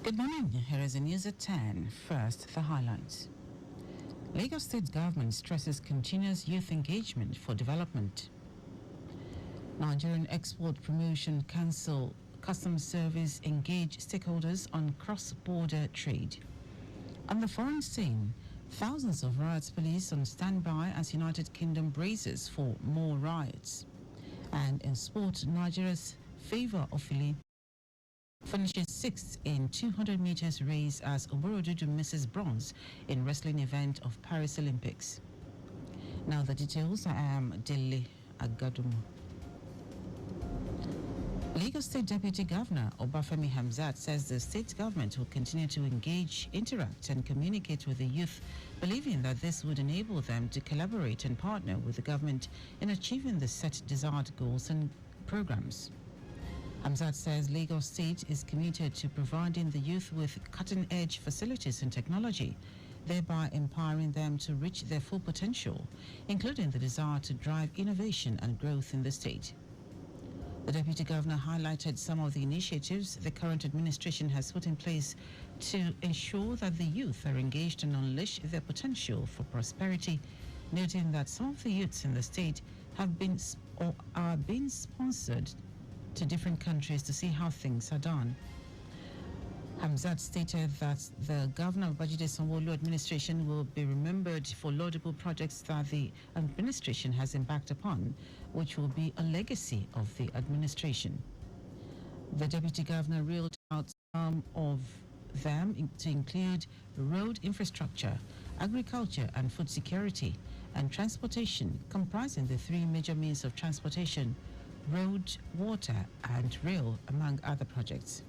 Good morning. Here is the news at 10. First, the highlights. Lagos State government stresses continuous youth engagement for development. Nigerian Export Promotion Council Customs Service engage stakeholders on cross-border trade. On the foreign scene, thousands of riots police on standby as United Kingdom braces for more riots. And in sport, Nigeria's favor of finishes sixth in 200 meters race as Oborodudu misses bronze in wrestling event of Paris Olympics. Now the details. I am Dele Agadumo. Lagos State Deputy Governor Obafemi Hamzat says the state government will continue to engage, interact and communicate with the youth, believing that this would enable them to collaborate and partner with the government in achieving the set desired goals and programs. Hamzat says Lagos State is committed to providing the youth with cutting-edge facilities and technology, thereby empowering them to reach their full potential, including the desire to drive innovation and growth in the state. The Deputy Governor highlighted some of the initiatives the current administration has put in place to ensure that the youth are engaged and unleash their potential for prosperity, noting that some of the youths in the state have been or are being sponsored to different countries to see how things are done. Hamzat stated that the Governor of Babajide Sanwo-Olu administration will be remembered for laudable projects that the administration has embarked upon, which will be a legacy of the administration. The Deputy Governor reeled out some of them to include road infrastructure, agriculture and food security, and transportation, comprising the three major means of transportation: road, water and rail, among other projects.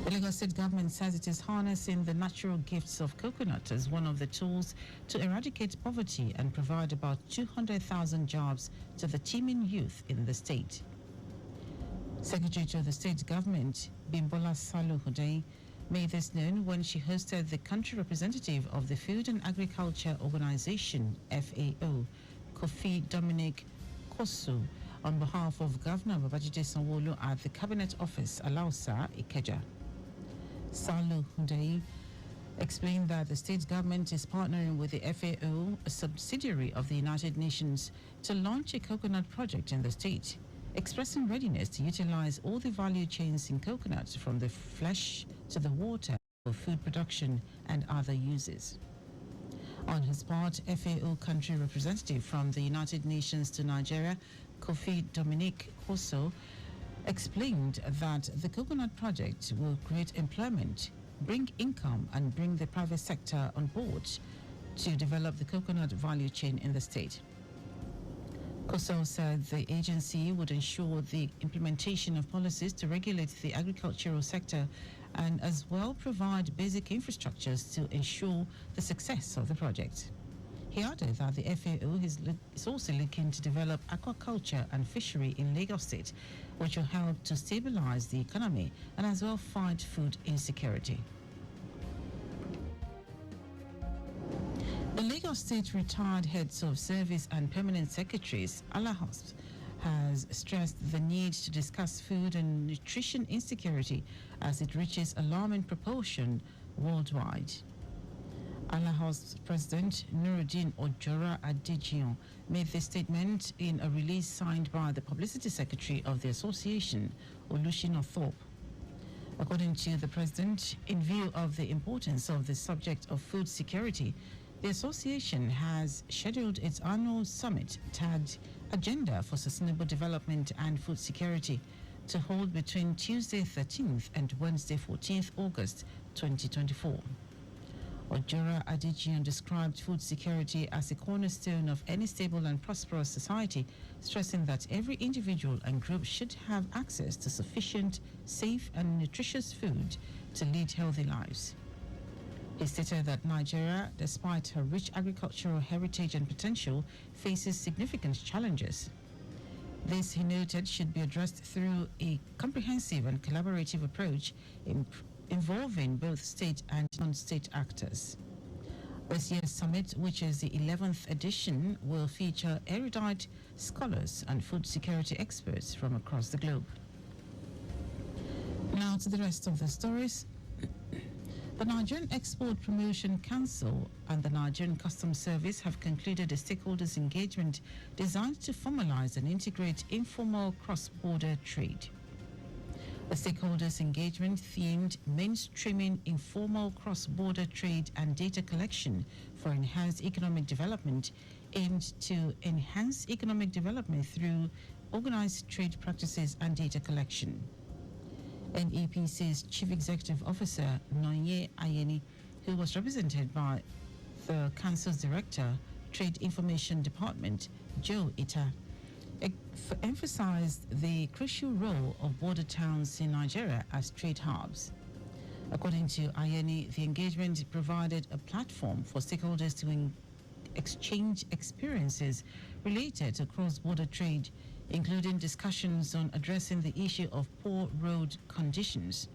The Lagos State government says it is harnessing the natural gifts of coconut as one of the tools to eradicate poverty and provide about 200,000 jobs to the teeming youth in the state. Secretary to the state government, Bimbola Salu-Hude, made this known when she hosted the country representative of the Food and Agriculture Organization, FAO, Kofi Dominic Kosu, on behalf of Governor Babajide Sanwo-Olu at the Cabinet Office, Alausa, Ikeja. Salu-Hude explained that the state government is partnering with the FAO, a subsidiary of the United Nations, to launch a coconut project in the state, expressing readiness to utilize all the value chains in coconuts from the flesh to the water for food production and other uses. On his part, FAO country representative from the United Nations to Nigeria, Kofi Dominic Koso, explained that the coconut project will create employment, bring income and bring the private sector on board to develop the coconut value chain in the state. Koso said the agency would ensure the implementation of policies to regulate the agricultural sector and as well provide basic infrastructures to ensure the success of the project. He added that the FAO is also looking to develop aquaculture and fishery in Lagos State, which will help to stabilize the economy and as well fight food insecurity. The Lagos State retired heads of service and permanent secretaries, Alahos, has stressed the need to discuss food and nutrition insecurity as it reaches alarming proportion worldwide. Alahos President Nuruddin Ojora Adejian made this statement in a release signed by the Publicity Secretary of the Association, Olushina Thorpe. According to the President, in view of the importance of the subject of food security, the association has scheduled its annual summit tagged Agenda for Sustainable Development and Food Security to hold between Tuesday 13th and Wednesday 14th August 2024. Ojora Adejian described food security as a cornerstone of any stable and prosperous society, stressing that every individual and group should have access to sufficient, safe and nutritious food to lead healthy lives. He stated that Nigeria, despite her rich agricultural heritage and potential, faces significant challenges. This, he noted, should be addressed through a comprehensive and collaborative approach involving both state and non-state actors. This year's summit, which is the 11th edition, will feature erudite scholars and food security experts from across the globe. Now to the rest of the stories. The Nigerian Export Promotion Council and the Nigerian Customs Service have concluded a stakeholders engagement designed to formalize and integrate informal cross-border trade. The stakeholders engagement themed mainstreaming informal cross-border trade and data collection for enhanced economic development aimed to enhance economic development through organized trade practices and data collection. NEPC's Chief Executive Officer, Nonye Ayeni, who was represented by the Council's Director, Trade Information Department, Joe Ita, emphasized the crucial role of border towns in Nigeria as trade hubs. According to Ayeni, the engagement provided a platform for stakeholders to exchange experiences related to cross-border trade, including discussions on addressing the issue of poor road conditions.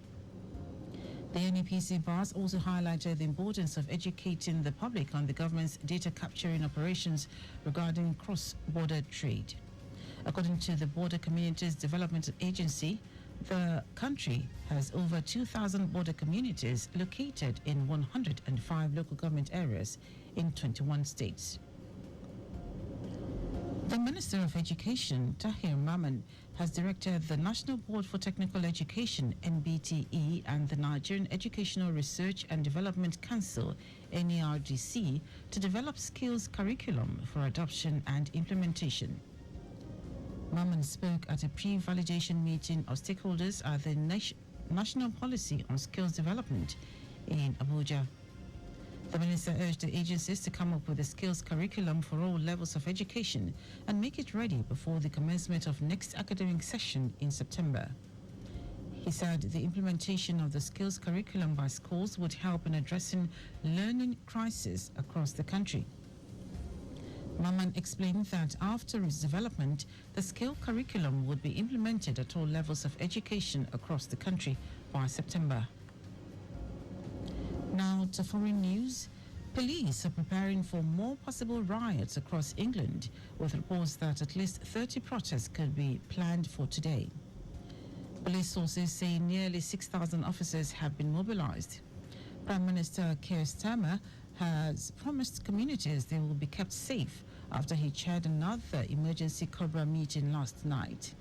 The NEPC bars also highlighted the importance of educating the public on the government's data capturing operations regarding cross-border trade. According to the Border Communities Development Agency, the country has over 2,000 border communities located in 105 local government areas in 21 states. The Minister of Education, Tahir Maman, has directed the National Board for Technical Education, NBTE, and the Nigerian Educational Research and Development Council, NERDC, to develop skills curriculum for adoption and implementation. Maman spoke at a pre-validation meeting of stakeholders at the National Policy on Skills Development in Abuja. The minister urged the agencies to come up with a skills curriculum for all levels of education and make it ready before the commencement of next academic session in September. He said the implementation of the skills curriculum by schools would help in addressing learning crisis across the country. Maman explained that after its development, the skill curriculum would be implemented at all levels of education across the country by September. Now to foreign news. Police are preparing for more possible riots across England, with reports that at least 30 protests could be planned for today. Police sources say nearly 6,000 officers have been mobilized. Prime Minister Keir Starmer has promised communities they will be kept safe after he chaired another emergency Cobra meeting last night.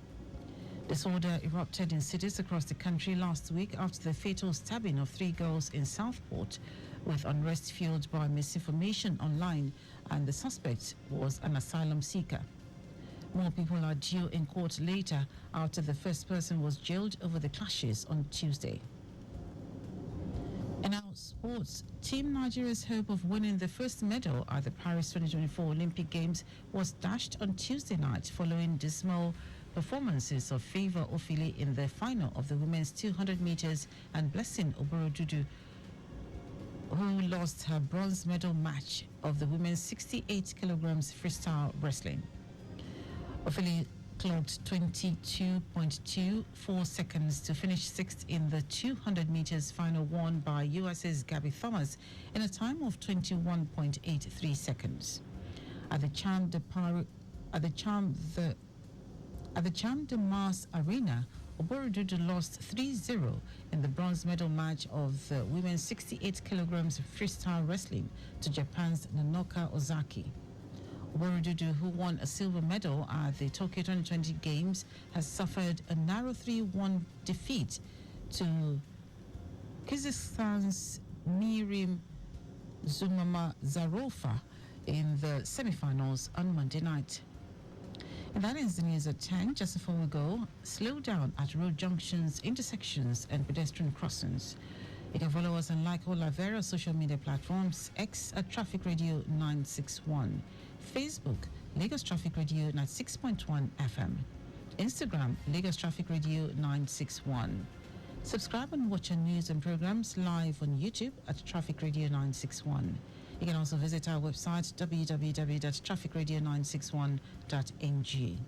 Disorder erupted in cities across the country last week after the fatal stabbing of 3 girls in Southport, with unrest fueled by misinformation online, and the suspect was an asylum seeker. More people are due in court later after the first person was jailed over the clashes on Tuesday. In our sports, Team Nigeria's hope of winning the first medal at the Paris 2024 Olympic Games was dashed on Tuesday night following dismal performances of Favor Ofili in the final of the women's 200 meters and Blessing Oborodudu, who lost her bronze medal match of the women's 68 kilograms freestyle wrestling. Ofili clocked 22.24 seconds to finish sixth in the 200 meters final, won by USA's Gabby Thomas in a time of 21.83 seconds. At the Champ de Mars Arena, Oborodudu lost 3-0 in the bronze medal match of the women's 68 kilograms freestyle wrestling to Japan's Nanoka Ozaki. Oborodudu, who won a silver medal at the Tokyo 2020 Games, has suffered a narrow 3-1 defeat to Kazakhstan's Mirim Zumama-Zarova in the semi-finals on Monday night. And that ends the news at 10. Just before we go, slow down at road junctions, intersections, and pedestrian crossings. You can follow us and like all our various social media platforms: X at Traffic Radio 961, Facebook Lagos Traffic Radio 96.1 FM, Instagram Lagos Traffic Radio 961. Subscribe and watch our news and programs live on YouTube at Traffic Radio 961. You can also visit our website www.trafficradio961.ng.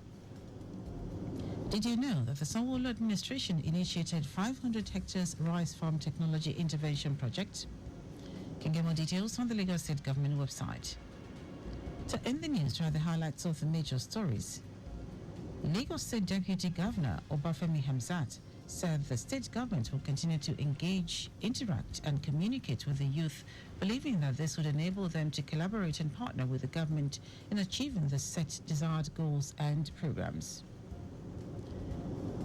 Did you know that the Sanwo-Olu administration initiated 500 hectares rice farm technology intervention project? You can get more details on the Lagos State Government website. To end the news, try the highlights of the major stories. Lagos State Deputy Governor Obafemi Hamzat said the state government will continue to engage, interact, and communicate with the youth, believing that this would enable them to collaborate and partner with the government in achieving the set desired goals and programs.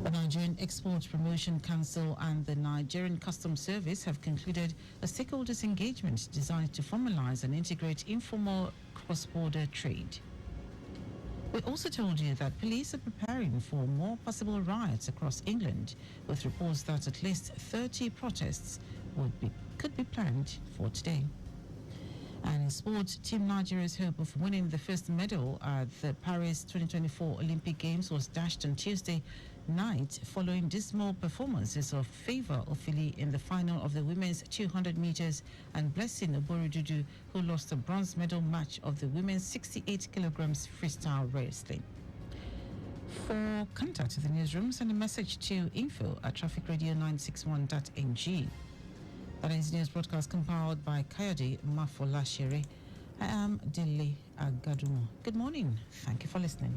The Nigerian Export Promotion Council and the Nigerian Customs Service have concluded a stakeholders engagement designed to formalize and integrate informal cross-border trade. We also told you that police are preparing for more possible riots across England, with reports that at least 30 protests could be planned for today. And in sports, Team Nigeria's hope of winning the first medal at the Paris 2024 Olympic Games was dashed on Tuesday night following dismal performances of Favour Ofili in the final of the women's 200 meters and Blessing Oboridudu, who lost the bronze medal match of the women's 68 kilograms freestyle wrestling. For contact to the newsroom, send a message to info@trafficradio961.ng. That is news broadcast compiled by Kayode Mafolashere. I am Dele Agadumo. Good morning. Thank you for listening.